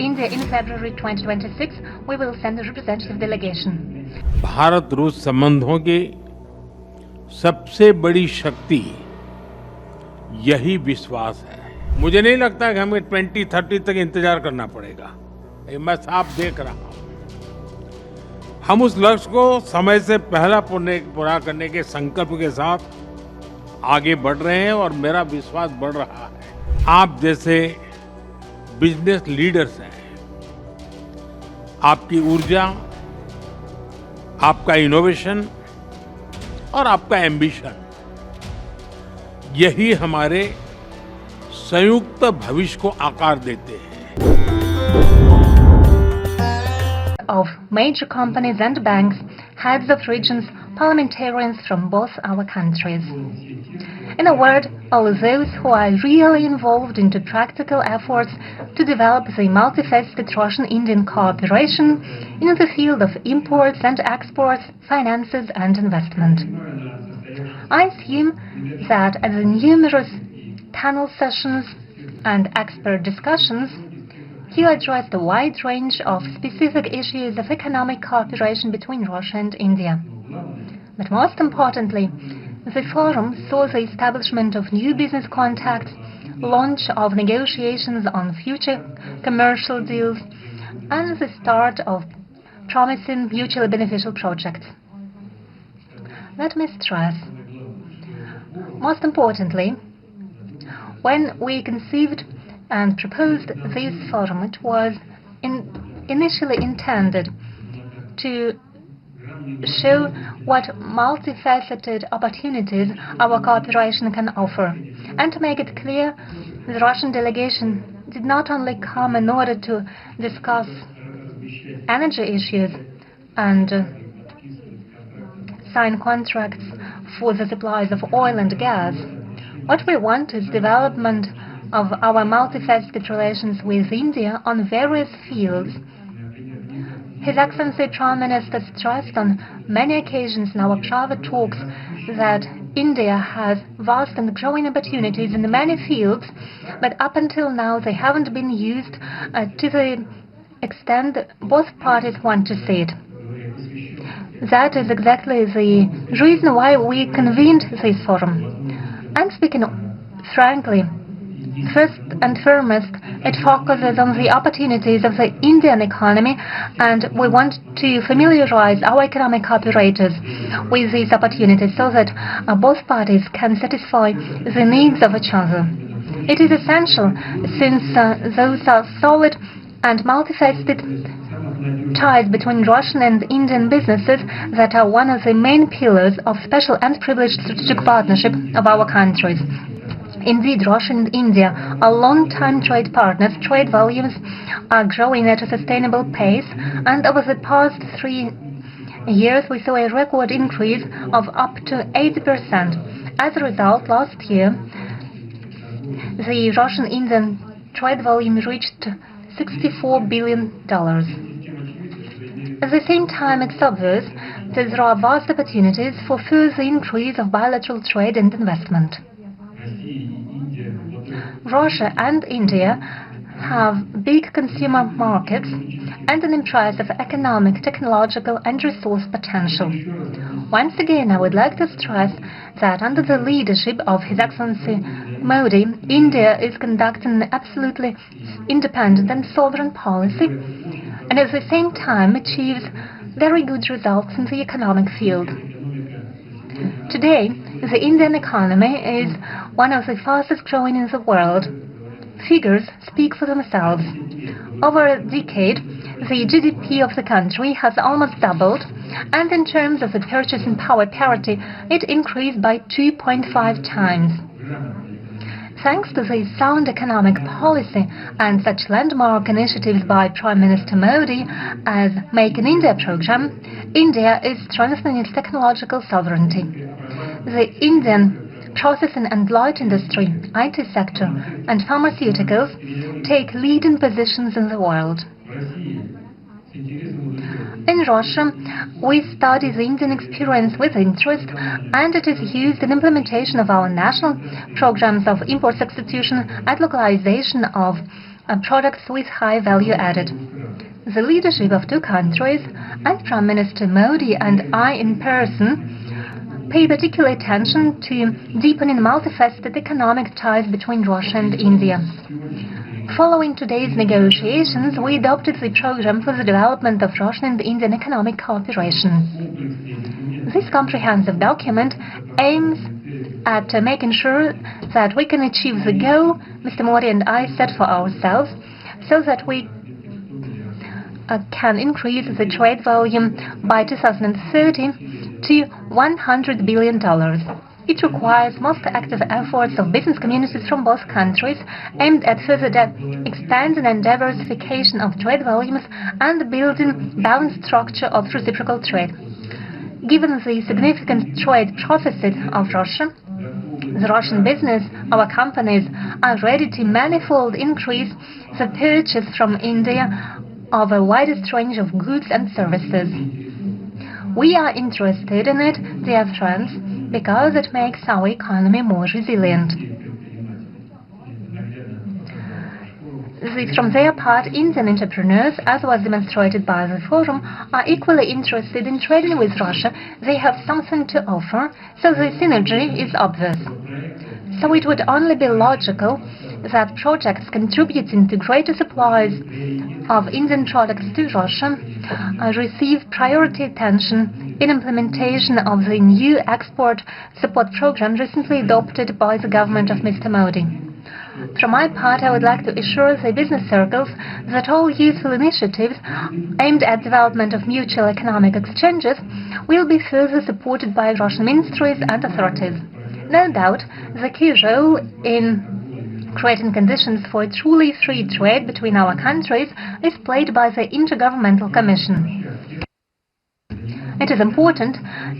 India in February 2026, we will send a representative delegation. Bharat रूस संबंधों की सबसे बड़ी शक्ति यही विश्वास है। मुझे नहीं लगता कि हमें 2030 तक इंतजार करना पड़ेगा। ये मैं साफ देख रहा हूं। हम उस लक्ष्य को समय से पहला पूरा करने के संकल्प के साथ आगे बढ़ रहे हैं और मेरा विश्वास बढ़ रहा है। आप जैसे बिजनेस लीडर्स हैं, आपकी ऊर्जा, आपका इनोवेशन और आपका एम्बिशन, यही हमारे संयुक्त भविष्य को आकार देते हैं। Of major companies and banks, heads of regions, parliamentarians from both our countries. In a word, all those who are really involved into practical efforts to develop the multifaceted Russian-Indian cooperation in the field of imports and exports, finances and investment. I assume that at the numerous panel sessions and expert discussions, you addressed a wide range of specific issues of economic cooperation between Russia and India. But most importantly, the forum saw the establishment of new business contacts, launch of negotiations on future commercial deals, and the start of promising mutually beneficial projects. Let me stress, most importantly, when we conceived and proposed this forum, it was initially intended to show what multifaceted opportunities our cooperation can offer, and to make it clear the Russian delegation did not only come in order to discuss energy issues and sign contracts for the supplies of oil and gas. What we want is development of our multifaceted relations with India on various fields. His Excellency Prime Minister stressed on many occasions in our private talks that India has vast and growing opportunities in many fields, but up until now they haven't been used to the extent both parties want to see it. That is exactly the reason why we convened this forum. And speaking frankly, first and foremost, it focuses on the opportunities of the Indian economy, and we want to familiarize our economic operators with these opportunities so that both parties can satisfy the needs of each other. It is essential, since those are solid and multifaceted ties between Russian and Indian businesses that are one of the main pillars of special and privileged strategic partnership of our countries. Indeed, Russia and India are long-time trade partners. Trade volumes are growing at a sustainable pace, and over the past 3 years we saw a record increase of up to 80%. As a result, last year the Russian-Indian trade volume reached $64 billion. At the same time, it's obvious that there are vast opportunities for further increase of bilateral trade and investment. Russia and India have big consumer markets and an impressive economic, technological and resource potential. Once again, I would like to stress that under the leadership of His Excellency Modi, India is conducting an absolutely independent and sovereign policy, and at the same time achieves very good results in the economic field. Today, the Indian economy is one of the fastest growing in the world. Figures speak for themselves. Over a decade, the GDP of the country has almost doubled, and in terms of the purchasing power parity, it increased by 2.5 times. Thanks to the sound economic policy and such landmark initiatives by Prime Minister Modi as Make in India program, India is strengthening its technological sovereignty. The Indian processing and light industry, IT sector, and pharmaceuticals take leading positions in the world. In Russia, we study the Indian experience with interest, and it is used in implementation of our national programs of import substitution and localization of products with high value added. The leadership of two countries, and Prime Minister Modi and I in person, pay particular attention to deepening multifaceted economic ties between Russia and India. Following today's negotiations, we adopted the program for the development of Russian and Indian economic cooperation. This comprehensive document aims at making sure that we can achieve the goal Mr. Modi and I set for ourselves, so that we can increase the trade volume by 2030 to $100 billion. It requires most active efforts of business communities from both countries, aimed at further expanding and diversification of trade volumes and building balanced structure of reciprocal trade. Given the significant trade processes of Russia, the Russian business, our companies are ready to manifold increase the purchase from India of a widest range of goods and services. We are interested in it, dear friends, because it makes our economy more resilient. From their part, Indian entrepreneurs, as was demonstrated by the forum, are equally interested in trading with Russia. They have something to offer, so the synergy is obvious. So it would only be logical that projects contributing to greater supplies of Indian products to Russia receive priority attention in implementation of the new export support program recently adopted by the government of Mr. Modi. From my part, I would like to assure the business circles that all useful initiatives aimed at development of mutual economic exchanges will be further supported by Russian ministries and authorities. No doubt, the key role in creating conditions for a truly free trade between our countries is played by the Intergovernmental Commission. It is important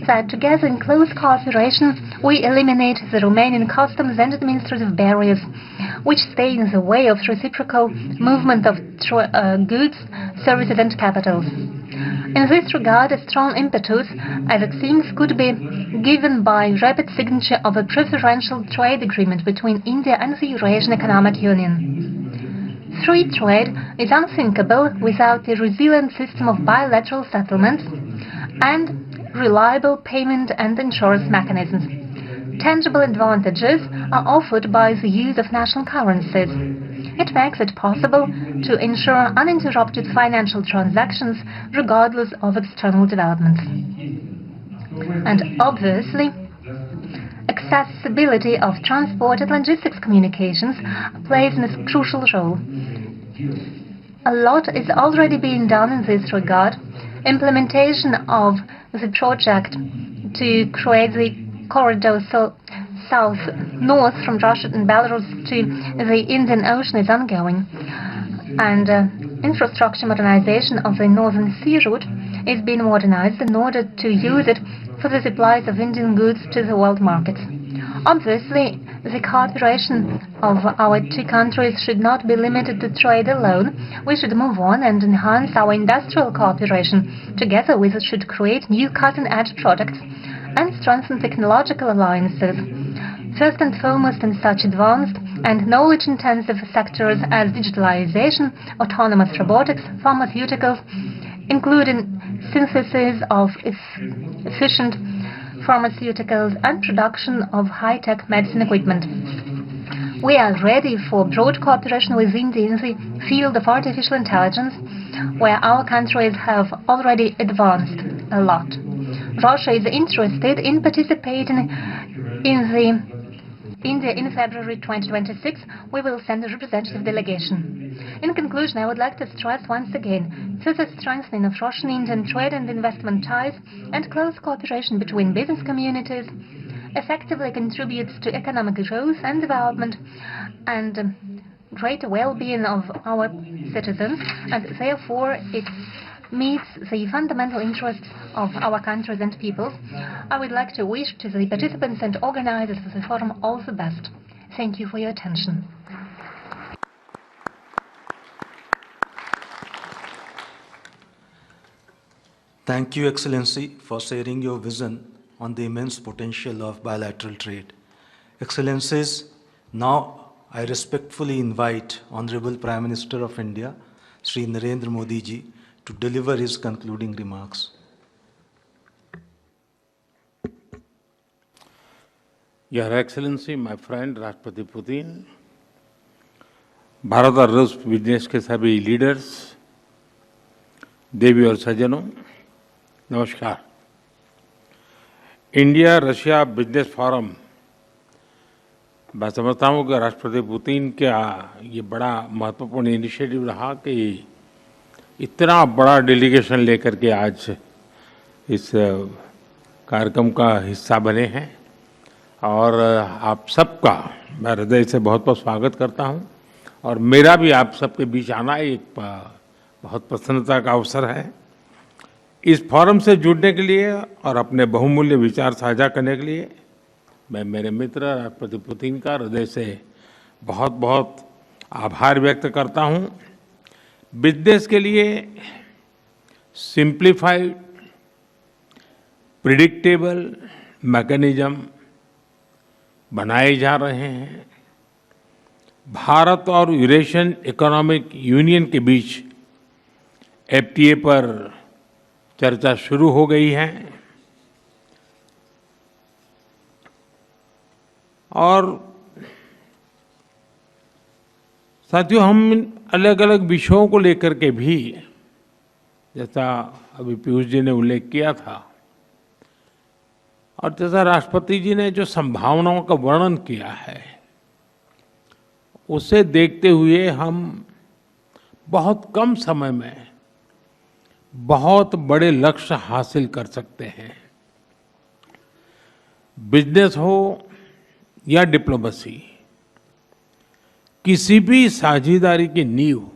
that together in close cooperation we eliminate the Romanian customs and administrative barriers which stay in the way of reciprocal movement of goods, services and capitals. In this regard, a strong impetus, as it seems, could be given by rapid signature of a preferential trade agreement between India and the Eurasian Economic Union. Free trade is unthinkable without a resilient system of bilateral settlements and reliable payment and insurance mechanisms. Tangible advantages are offered by the use of national currencies. It makes it possible to ensure uninterrupted financial transactions regardless of external developments. And obviously, accessibility of transport and logistics communications plays a crucial role. A lot is already being done in this regard. Implementation of the project to create the corridor south-north from Russia and Belarus to the Indian Ocean is ongoing, and infrastructure modernization of the Northern Sea route is being modernized in order to use it for the supplies of Indian goods to the world markets. Obviously, the cooperation of our two countries should not be limited to trade alone. We should move on and enhance our industrial cooperation. Together we should create new cutting-edge products and strengthen technological alliances. First and foremost in such advanced and knowledge-intensive sectors as digitalization, autonomous robotics, pharmaceuticals, including synthesis of efficient pharmaceuticals and production of high-tech medicine equipment. We are ready for broad cooperation with India in the field of artificial intelligence, where our countries have already advanced a lot. Russia is interested in participating in the India in February 2026. We will send a representative delegation. In conclusion, I would like to stress once again further strengthening of Russian-Indian trade and investment ties and close cooperation between business communities effectively contributes to economic growth and development and greater well-being of our citizens, and therefore it meets the fundamental interests of our countries and peoples. I would like to wish to the participants and organizers of the forum all the best. Thank you for your attention. Thank you, Excellency, for sharing your vision on the immense potential of bilateral trade. Excellencies, now I respectfully invite Honorable Prime Minister of India, Shri Narendra Modi ji, to deliver his concluding remarks. Your Excellency, my friend राष्ट्रपति Putin, Bharat और रूस business के सभी leaders, देवी और सज्जनों, नमस्कार। India Russia business forum, मैं समझता हूँ कि राष्ट्रपति पुतिन का ये बड़ा महत्वपूर्ण इनिशिएटिव रहा कि इतना बड़ा डेलीगेशन लेकर के आज इस कार्यक्रम का हिस्सा बने हैं और आप सबका मैं हृदय से बहुत बहुत स्वागत करता हूं और मेरा भी आप सबके बीच आना एक बहुत प्रसन्नता का अवसर है। इस फोरम से जुड़ने के लिए और अपने बहुमूल्य विचार साझा करने के लिए मैं मेरे मित्र राष्ट्रपति पुतिन का हृदय से बहुत बहुत आभार व्यक्त करता हूं। बिजनेस के लिए सिंप्लीफाइड, प्रिडिक्टेबल मैकेनिज्म बनाए जा रहे हैं। भारत और यूरेशियन इकोनॉमिक यूनियन के बीच एफटीए पर चर्चा शुरू हो गई है और साथियों, हम अलग अलग विषयों को लेकर के भी, जैसा अभी पीयूष जी ने उल्लेख किया था और जैसा राष्ट्रपति जी ने जो संभावनाओं का वर्णन किया है, उसे देखते हुए हम बहुत कम समय में बहुत बड़े लक्ष्य हासिल कर सकते हैं। बिजनेस हो या डिप्लोमेसी, किसी भी साझेदारी की नींव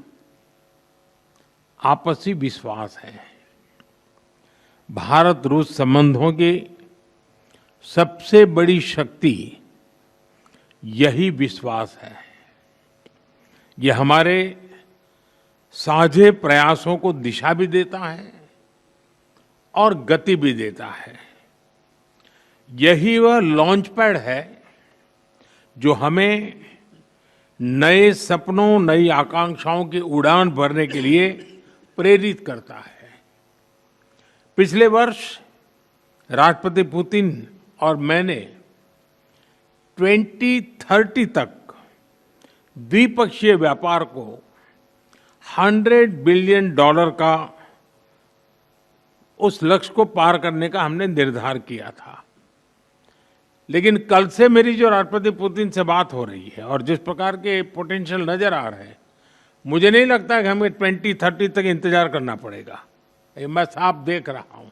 आपसी विश्वास है। भारत रूस संबंधों की सबसे बड़ी शक्ति यही विश्वास है। यह हमारे साझे प्रयासों को दिशा भी देता है और गति भी देता है। यही वह लॉन्च पैड है जो हमें नए सपनों, नई आकांक्षाओं की उड़ान भरने के लिए प्रेरित करता है। पिछले वर्ष राष्ट्रपति पुतिन और मैंने 2030 तक द्विपक्षीय व्यापार को $100 बिलियन का उस लक्ष्य को पार करने का हमने निर्धार किया था। लेकिन कल से मेरी जो राष्ट्रपति पुतिन से बात हो रही है और जिस प्रकार के पोटेंशियल नजर आ रहे हैं, मुझे नहीं लगता कि हमें 2030 तक इंतजार करना पड़ेगा। ये मैं साफ देख रहा हूं।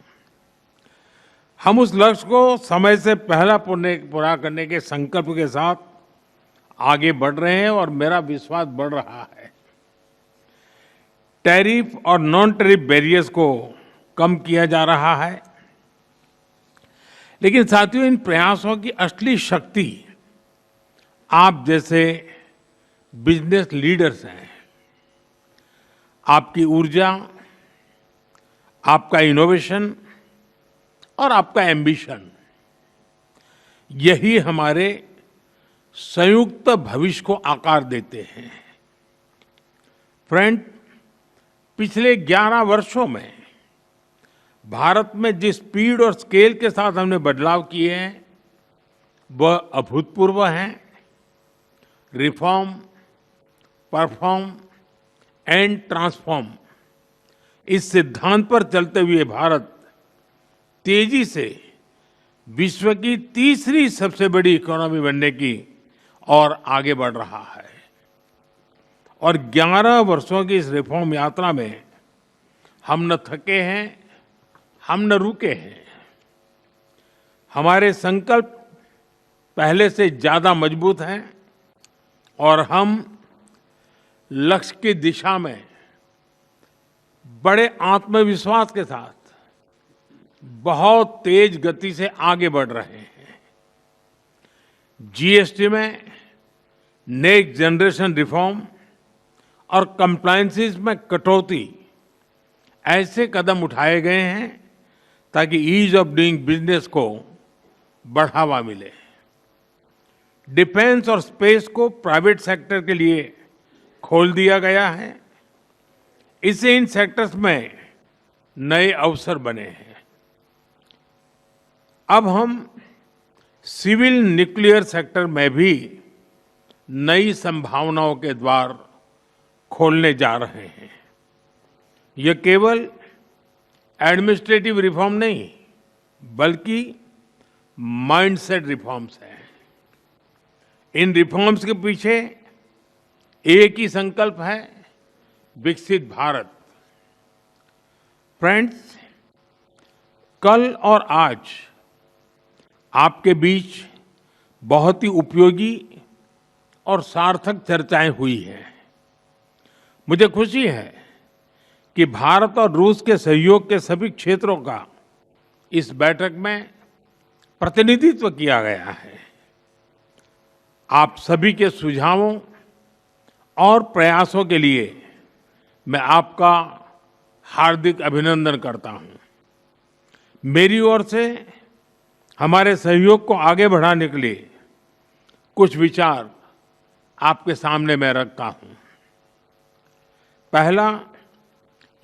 हम उस लक्ष्य को समय से पहला पूरा करने के संकल्प के साथ आगे बढ़ रहे हैं और मेरा विश्वास बढ़ रहा है। टैरिफ और नॉन टैरिफ बैरियर्स को कम किया जा रहा है, लेकिन साथियों, इन प्रयासों की असली शक्ति आप जैसे बिजनेस लीडर्स हैं। आपकी ऊर्जा, आपका इनोवेशन और आपका एम्बिशन, यही हमारे संयुक्त भविष्य को आकार देते हैं। फ्रेंड, पिछले 11 वर्षों में भारत में जिस स्पीड और स्केल के साथ हमने बदलाव किए हैं, वह अभूतपूर्व हैं। रिफॉर्म, परफॉर्म एंड ट्रांसफॉर्म, इस सिद्धांत पर चलते हुए भारत तेजी से विश्व की तीसरी सबसे बड़ी इकोनॉमी बनने की और आगे बढ़ रहा है। और 11 वर्षों की इस रिफॉर्म यात्रा में हम न थके हैं, हम न रुके हैं। हमारे संकल्प पहले से ज्यादा मजबूत हैं और हम लक्ष्य की दिशा में बड़े आत्मविश्वास के साथ बहुत तेज गति से आगे बढ़ रहे हैं। जीएसटी में नेक्स्ट जनरेशन रिफॉर्म और कंप्लायंसेस में कटौती, ऐसे कदम उठाए गए हैं ताकि ईज ऑफ डूइंग बिजनेस को बढ़ावा मिले। डिफेंस और स्पेस को प्राइवेट सेक्टर के लिए खोल दिया गया है। इससे इन सेक्टर्स में नए अवसर बने हैं। अब हम सिविल न्यूक्लियर सेक्टर में भी नई संभावनाओं के द्वार खोलने जा रहे हैं। यह केवल एडमिनिस्ट्रेटिव रिफॉर्म नहीं, बल्कि माइंडसेट रिफॉर्म्स हैं। इन रिफॉर्म्स के पीछे एक ही संकल्प है, विकसित भारत। फ्रेंड्स, कल और आज आपके बीच बहुत ही उपयोगी और सार्थक चर्चाएं हुई हैं। मुझे खुशी है कि भारत और रूस के सहयोग के सभी क्षेत्रों का इस बैठक में प्रतिनिधित्व किया गया है। आप सभी के सुझावों और प्रयासों के लिए मैं आपका हार्दिक अभिनंदन करता हूं। मेरी ओर से हमारे सहयोग को आगे बढ़ाने के लिए कुछ विचार आपके सामने मैं रखता हूं। पहला,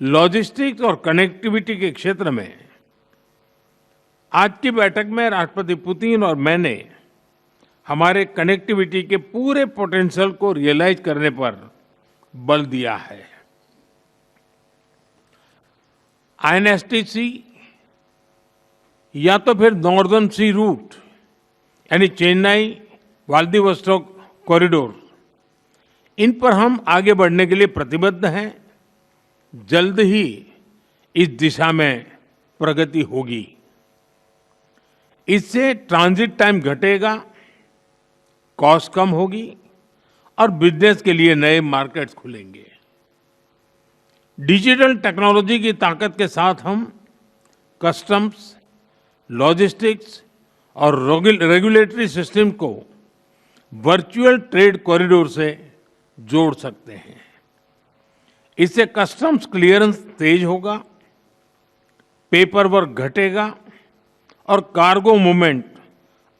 लॉजिस्टिक्स और कनेक्टिविटी के क्षेत्र में आज की बैठक में राष्ट्रपति पुतिन और मैंने हमारे कनेक्टिविटी के पूरे पोटेंशियल को रियलाइज करने पर बल दिया है। आईएनएसटीसी या तो फिर नॉर्दर्न सी रूट यानी चेन्नई व्लादिवोस्टोक कॉरिडोर, इन पर हम आगे बढ़ने के लिए प्रतिबद्ध हैं। जल्द ही इस दिशा में प्रगति होगी। इससे ट्रांजिट टाइम घटेगा, कॉस्ट कम होगी और बिजनेस के लिए नए मार्केट्स खुलेंगे। डिजिटल टेक्नोलॉजी की ताकत के साथ हम कस्टम्स, लॉजिस्टिक्स और रेगुलेटरी सिस्टम को वर्चुअल ट्रेड कॉरिडोर से जोड़ सकते हैं। इससे कस्टम्स क्लियरेंस तेज होगा, पेपर वर्क घटेगा और कार्गो मूवमेंट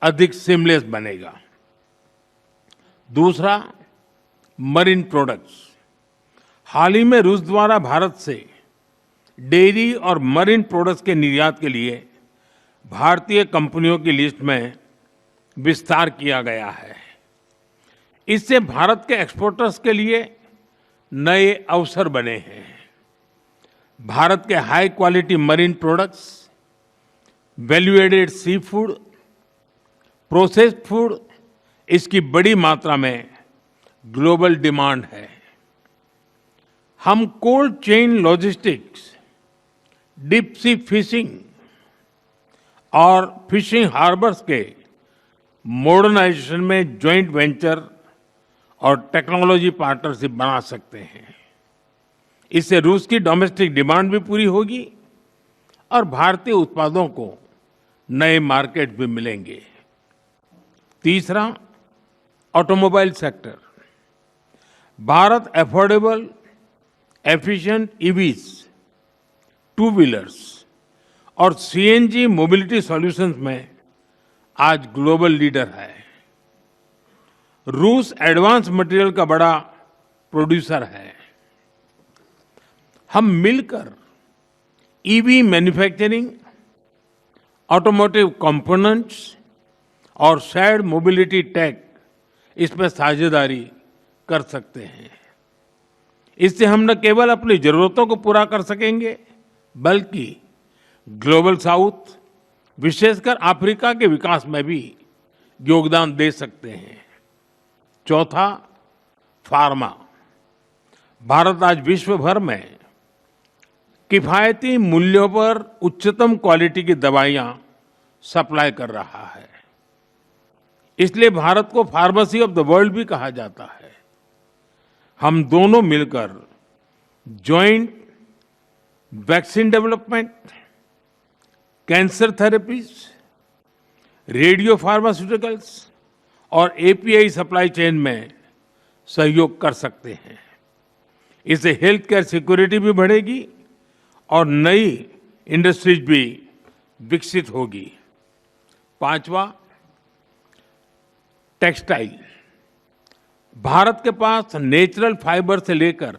अधिक सीमलेस बनेगा। दूसरा, मरीन प्रोडक्ट्स। हाल ही में रूस द्वारा भारत से डेयरी और मरीन प्रोडक्ट्स के निर्यात के लिए भारतीय कंपनियों की लिस्ट में विस्तार किया गया है। इससे भारत के एक्सपोर्टर्स के लिए नए अवसर बने हैं। भारत के high quality marine products, value added sea food, processed food, इसकी बड़ी मात्रा में ग्लोबल डिमांड है। हम cold chain logistics, deep sea fishing और फिशिंग हार्बर्स के मॉडर्नाइजेशन में जॉइंट वेंचर और टेक्नोलॉजी पार्टनरशिप बना सकते हैं। इससे रूस की डोमेस्टिक डिमांड भी पूरी होगी और भारतीय उत्पादों को नए मार्केट भी मिलेंगे। तीसरा, automobile sector. Bharat affordable, efficient EVs, two wheelers और सीएनजी मोबिलिटी सॉल्यूशंस में आज ग्लोबल लीडर है। रूस एडवांस मटेरियल का बड़ा प्रोड्यूसर है। हम मिलकर ईवी मैन्युफैक्चरिंग, ऑटोमोटिव कंपोनेंट्स और शेयर्ड मोबिलिटी टेक, इसमें साझेदारी कर सकते हैं। इससे हम न केवल अपनी जरूरतों को पूरा कर सकेंगे, बल्कि ग्लोबल साउथ, विशेषकर अफ्रीका के विकास में भी योगदान दे सकते हैं। चौथा, फार्मा। भारत आज विश्व भर में किफायती मूल्यों पर उच्चतम क्वालिटी की दवाइयां सप्लाई कर रहा है। इसलिए भारत को फार्मेसी ऑफ द वर्ल्ड भी कहा जाता है। हम दोनों मिलकर joint vaccine development, cancer therapies, radio pharmaceuticals और एपीआई सप्लाई चेन में सहयोग कर सकते हैं। इससे हेल्थ केयर सिक्योरिटी भी बढ़ेगी और नई इंडस्ट्रीज भी विकसित होगी। पांचवा, टेक्सटाइल, भारत के पास नेचुरल फाइबर से लेकर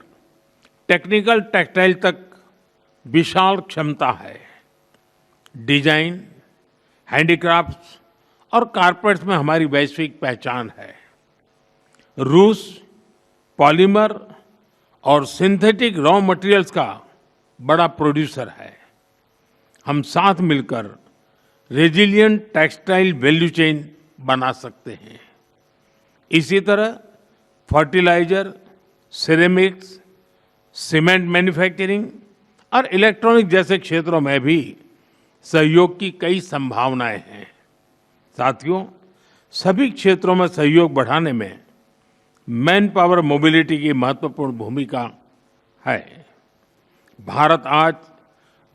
टेक्निकल टेक्सटाइल तक विशाल क्षमता है। डिजाइन, हैंडीक्राफ्ट्स और कारपेट्स में हमारी वैश्विक पहचान है। रूस पॉलीमर और सिंथेटिक रॉ मटेरियल्स का बड़ा प्रोड्यूसर है। हम साथ मिलकर रेजिलिएंट टेक्सटाइल वैल्यू चेन बना सकते हैं। इसी तरह फर्टिलाइजर, सिरेमिक्स, सीमेंट मैन्युफैक्चरिंग और इलेक्ट्रॉनिक जैसे क्षेत्रों में भी सहयोग की कई संभावनाएं हैं। साथियों, सभी क्षेत्रों में सहयोग बढ़ाने में मैन पावर मोबिलिटी की महत्वपूर्ण भूमिका है। भारत आज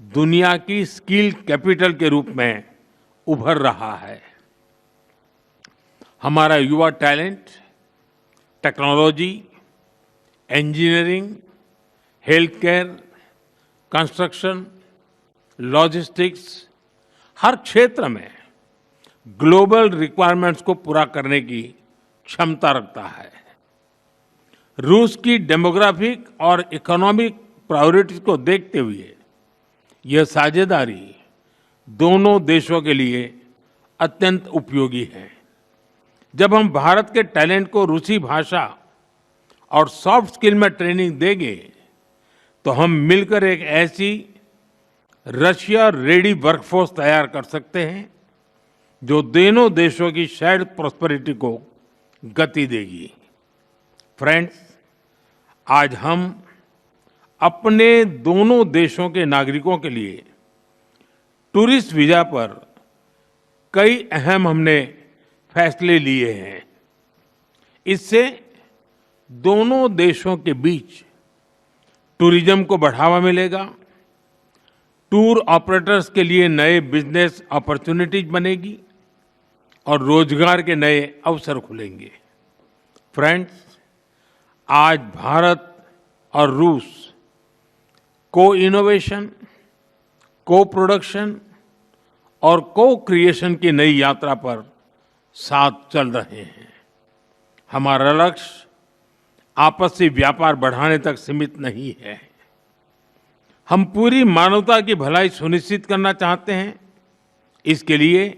दुनिया की स्किल कैपिटल के रूप में उभर रहा है। हमारा युवा talent technology, engineering, health care, construction, logistics, हर क्षेत्र में ग्लोबल रिक्वायरमेंट्स को पूरा करने की क्षमता रखता है। रूस की डेमोग्राफिक और इकोनॉमिक प्रायोरिटीज को देखते हुए यह साझेदारी दोनों देशों के लिए अत्यंत उपयोगी है। जब हम भारत के टैलेंट को रूसी भाषा और सॉफ्ट स्किल में ट्रेनिंग देंगे तो हम मिलकर एक ऐसी रशिया रेडी वर्कफोर्स तैयार कर सकते हैं जो दोनों देशों की शेयर्ड प्रॉस्पेरिटी को गति देगी। फ्रेंड्स, आज हम अपने दोनों देशों के नागरिकों के लिए टूरिस्ट वीजा पर कई अहम हमने फैसले लिए हैं। इससे दोनों देशों के बीच टूरिज्म को बढ़ावा मिलेगा, टूर ऑपरेटर्स के लिए नए बिजनेस अपॉर्चुनिटीज बनेगी और रोजगार के नए अवसर खुलेंगे। फ्रेंड्स, आज भारत और रूस को इनोवेशन, को प्रोडक्शन और को क्रिएशन की नई यात्रा पर साथ चल रहे हैं। हमारा लक्ष्य आपसी व्यापार बढ़ाने तक सीमित नहीं है। हम पूरी मानवता की भलाई सुनिश्चित करना चाहते हैं। इसके लिए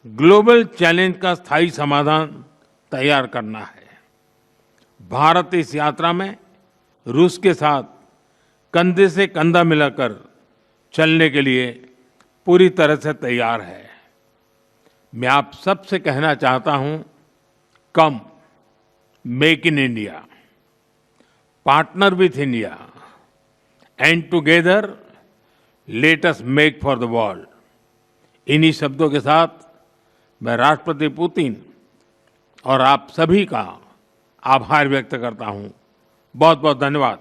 ग्लोबल चैलेंज का स्थायी समाधान तैयार करना है। भारत इस यात्रा में रूस के साथ कंधे से कंधा मिलाकर चलने के लिए पूरी तरह से तैयार है। मैं आप सबसे कहना चाहता हूं, कम make in India, partner with India and together let us make for the world. इन्हीं शब्दों के साथ मैं राष्ट्रपति पुतिन और आप सभी का आभार व्यक्त करता हूं। बहुत बहुत धन्यवाद।